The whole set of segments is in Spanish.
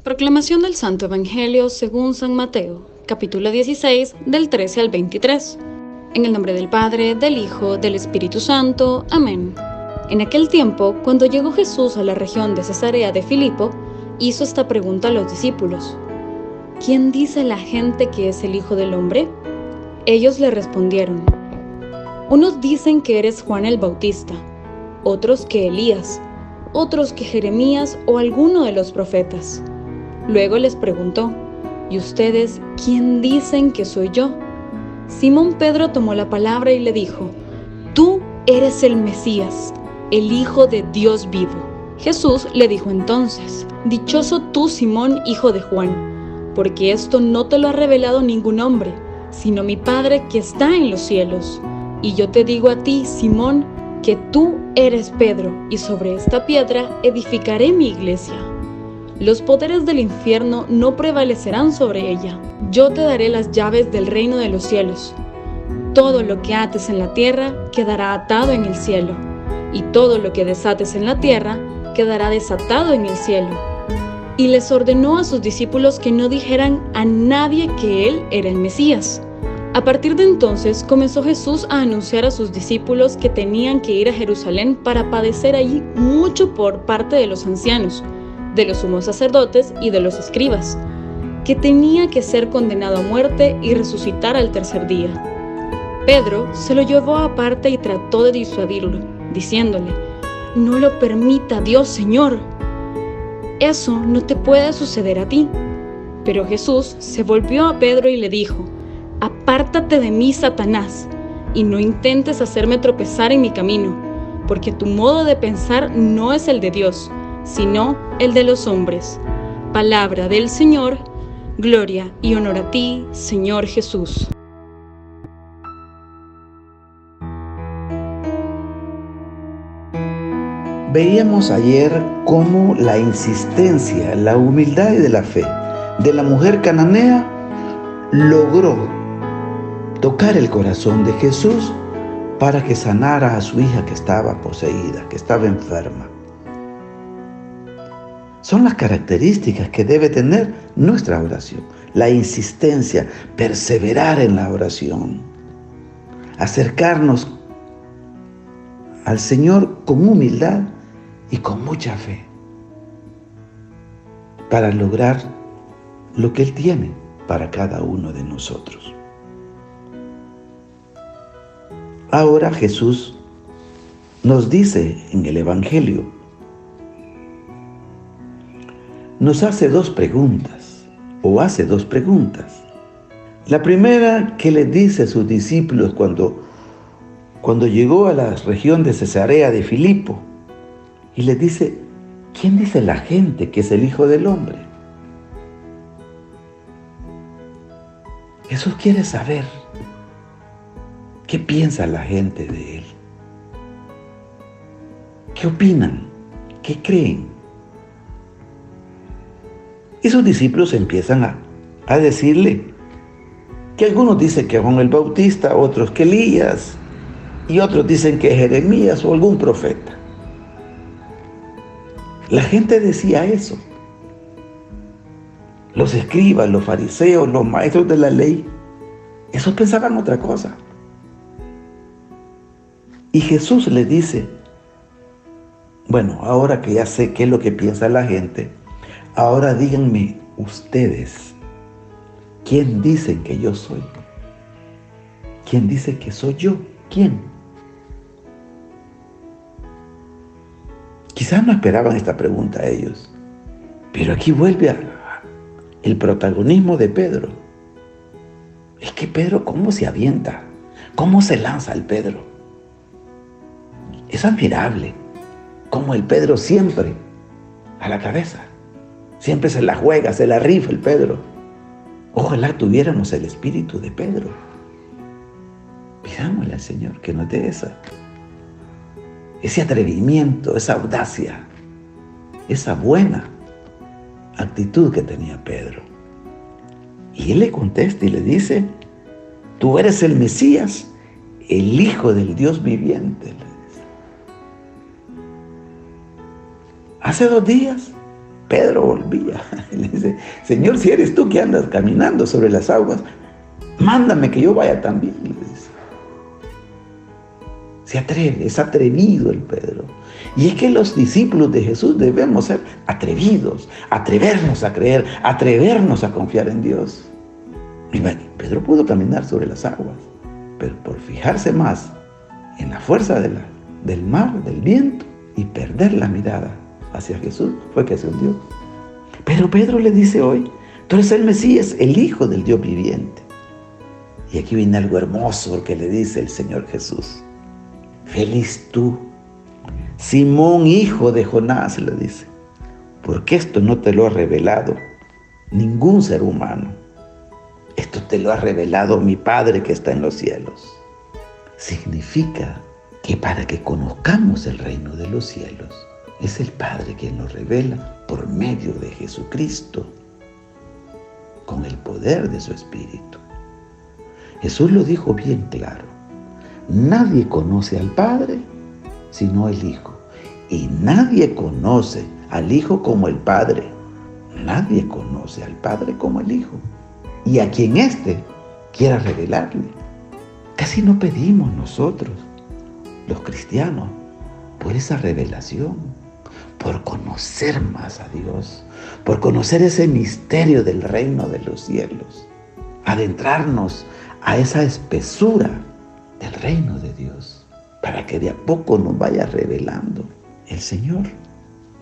Proclamación del Santo Evangelio según San Mateo, capítulo 16, del 13 al 23. En el nombre del Padre, del Hijo, del Espíritu Santo. Amén. En aquel tiempo, cuando llegó Jesús a la región de Cesarea de Filipo, hizo esta pregunta a los discípulos: ¿Quién dice la gente que es el Hijo del Hombre? Ellos le respondieron: unos dicen que eres Juan el Bautista, otros que Elías, otros que Jeremías o alguno de los profetas. Luego les preguntó: ¿y ustedes quién dicen que soy yo? Simón Pedro tomó la palabra y le dijo: tú eres el Mesías, el Hijo de Dios vivo. Jesús le dijo entonces: dichoso tú, Simón, hijo de Juan, porque esto no te lo ha revelado ningún hombre, sino mi Padre que está en los cielos. Y yo te digo a ti, Simón, que tú eres Pedro, y sobre esta piedra edificaré mi iglesia. Los poderes del infierno no prevalecerán sobre ella. Yo te daré las llaves del reino de los cielos. Todo lo que ates en la tierra quedará atado en el cielo, y todo lo que desates en la tierra quedará desatado en el cielo. Y les ordenó a sus discípulos que no dijeran a nadie que él era el Mesías. A partir de entonces comenzó Jesús a anunciar a sus discípulos que tenían que ir a Jerusalén para padecer allí mucho por parte de los ancianos, de los sumos sacerdotes y de los escribas, que tenía que ser condenado a muerte y resucitar al tercer día. Pedro se lo llevó aparte y trató de disuadirlo, diciéndole: no lo permita Dios, Señor. Eso no te puede suceder a ti. Pero Jesús se volvió a Pedro y le dijo: apártate de mí, Satanás, y no intentes hacerme tropezar en mi camino, porque tu modo de pensar no es el de Dios, sino el de los hombres. Palabra del Señor. Gloria y honor a ti, Señor Jesús. Veíamos ayer cómo la insistencia, la humildad y de la fe de la mujer cananea logró tocar el corazón de Jesús para que sanara a su hija que estaba poseída, que estaba enferma. Son las características que debe tener nuestra oración: la insistencia, perseverar en la oración, acercarnos al Señor con humildad y con mucha fe para lograr lo que Él tiene para cada uno de nosotros. Ahora Jesús nos dice en el Evangelio, nos hace dos preguntas. La primera que le dice a sus discípulos cuando llegó a la región de Cesarea de Filipo, y les dice: ¿quién dice la gente que es el Hijo del Hombre? Jesús quiere saber qué piensa la gente de Él. ¿Qué opinan? ¿Qué creen? Y sus discípulos empiezan a decirle que algunos dicen que Juan el Bautista, otros que Elías, y otros dicen que Jeremías o algún profeta. La gente decía eso. Los escribas, los fariseos, los maestros de la ley, esos pensaban otra cosa. Y Jesús les dice: bueno, ahora que ya sé qué es lo que piensa la gente, ahora díganme ustedes, ¿quién dicen que yo soy? ¿Quién dice que soy yo? ¿Quién? Quizás no esperaban esta pregunta a ellos, pero aquí vuelve el protagonismo de Pedro. Es que Pedro, ¿cómo se avienta? ¿Cómo se lanza el Pedro? Es admirable cómo el Pedro siempre a la cabeza. Siempre se la juega, se la rifa el Pedro. Ojalá tuviéramos el espíritu de Pedro. Pidámosle al Señor que nos dé ese atrevimiento, esa audacia, esa buena actitud que tenía Pedro. Y él le contesta y le dice: tú eres el Mesías, el Hijo del Dios viviente, le dice. Hace 2 días Pedro volvía y le dice, Señor, si eres tú que andas caminando sobre las aguas, mándame que yo vaya también, le dice. Se atreve, es atrevido el Pedro. Y es que los discípulos de Jesús debemos ser atrevidos, atrevernos a creer, atrevernos a confiar en Dios. Y bueno, Pedro pudo caminar sobre las aguas, pero por fijarse más en la fuerza del mar, del viento, y perder la mirada hacia Jesús, fue que se hundió. Pero Pedro le dice hoy, tú eres el Mesías, el Hijo del Dios viviente. Y aquí viene algo hermoso que le dice el Señor Jesús. Feliz tú, Simón, hijo de Jonás, le dice, porque esto no te lo ha revelado ningún ser humano. Esto te lo ha revelado mi Padre que está en los cielos. Significa que para que conozcamos el reino de los cielos, es el Padre quien nos revela por medio de Jesucristo, con el poder de su Espíritu. Jesús lo dijo bien claro. Nadie conoce al Padre sino el Hijo. Y nadie conoce al Hijo como el Padre. Nadie conoce al Padre como el Hijo. Y a quien éste quiera revelarle. Casi no pedimos nosotros, los cristianos, por esa revelación, por conocer más a Dios, por conocer ese misterio del reino de los cielos, adentrarnos a esa espesura del reino de Dios, para que de a poco nos vaya revelando el Señor,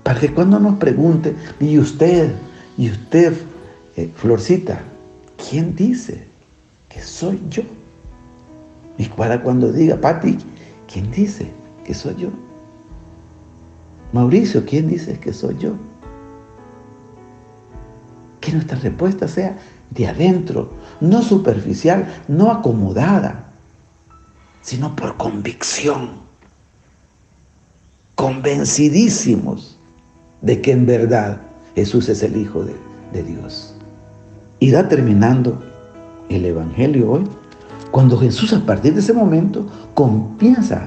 para que cuando nos pregunte, y usted, Florcita, ¿quién dice que soy yo? Y para cuando diga, Pati, ¿quién dice que soy yo? Mauricio, ¿quién dice que soy yo? Que nuestra respuesta sea de adentro, no superficial, no acomodada, sino por convicción, convencidísimos de que en verdad Jesús es el Hijo de Dios. Irá terminando el Evangelio hoy, cuando Jesús a partir de ese momento comienza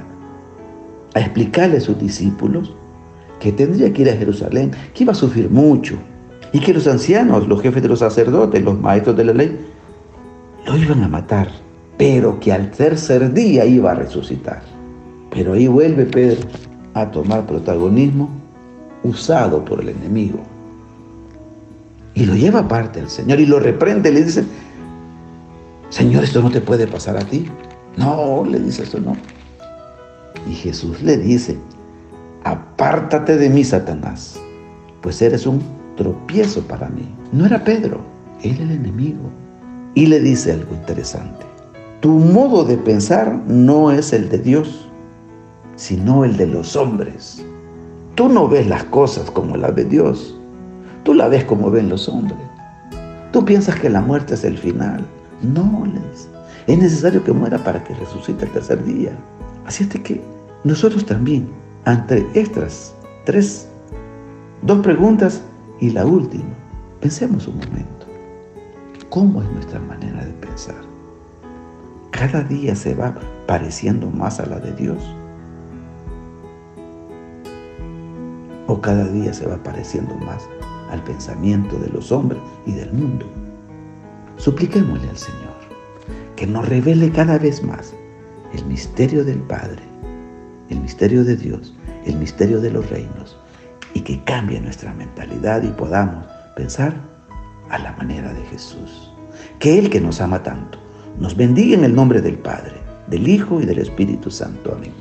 a explicarle a sus discípulos que tendría que ir a Jerusalén, que iba a sufrir mucho, y que los ancianos, los jefes de los sacerdotes, los maestros de la ley, lo iban a matar, pero que al tercer día iba a resucitar. Pero ahí vuelve Pedro a tomar protagonismo usado por el enemigo. Y lo lleva aparte al Señor y lo reprende, le dice, Señor, esto no te puede pasar a ti. No, le dice, eso no. Y Jesús le dice, apártate de mí, Satanás, pues eres un tropiezo para mí. No era Pedro, era el enemigo. Y le dice algo interesante. Tu modo de pensar no es el de Dios, sino el de los hombres. Tú no ves las cosas como las ve Dios. Tú la ves como ven los hombres. Tú piensas que la muerte es el final. No, le dice. Es necesario que muera para que resucite el tercer día. Así es de que nosotros también, ante estas dos preguntas y la última, pensemos un momento. ¿Cómo es nuestra manera de pensar? ¿Cada día se va pareciendo más a la de Dios? ¿O cada día se va pareciendo más al pensamiento de los hombres y del mundo? Supliquémosle al Señor que nos revele cada vez más el misterio del Padre, el misterio de Dios, el misterio de los reinos, y que cambie nuestra mentalidad y podamos pensar a la manera de Jesús. Que Él, que nos ama tanto, nos bendiga en el nombre del Padre, del Hijo y del Espíritu Santo. Amén.